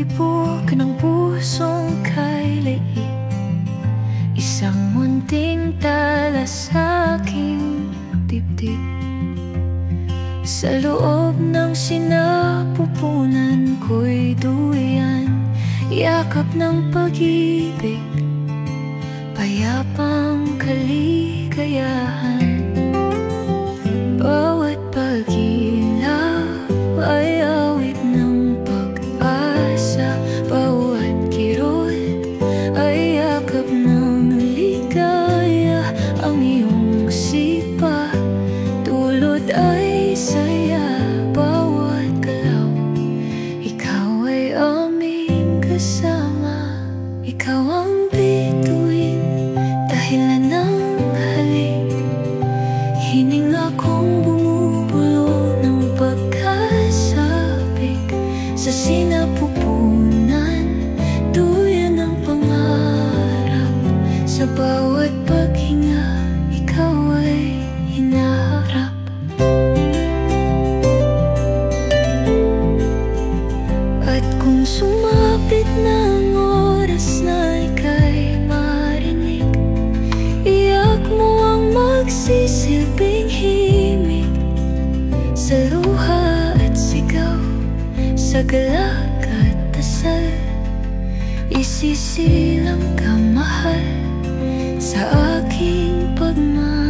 tibok ng pusong kay liit, isang munting tala sa aking dibdib. Sa loob ng sinapupunan ko'y duyan, yakap ng pag-ibig, payapang kaligayahan. Bawat pag-ilap ay awit ng pag-asa, bawat kirot ay yakap ng ligaya. Ang iyong sipa, dulot ay saya, bawat galaw, ikaw ay aming kasama. Ikaw ang bituin, dahilan ng halik, hininga kong bumubulo ng pagkasabik. Sa sinapupunan, duyan ng pangarap, sa bawat paghinga, ikaw ay hinaharap. At kung sumapit ng oras na ika'y marinig, iyak mo ang magsisilbing himig. Sa luha at sigaw, sa galak at dasal, isisilang ka mahal sa aking pagmamahal.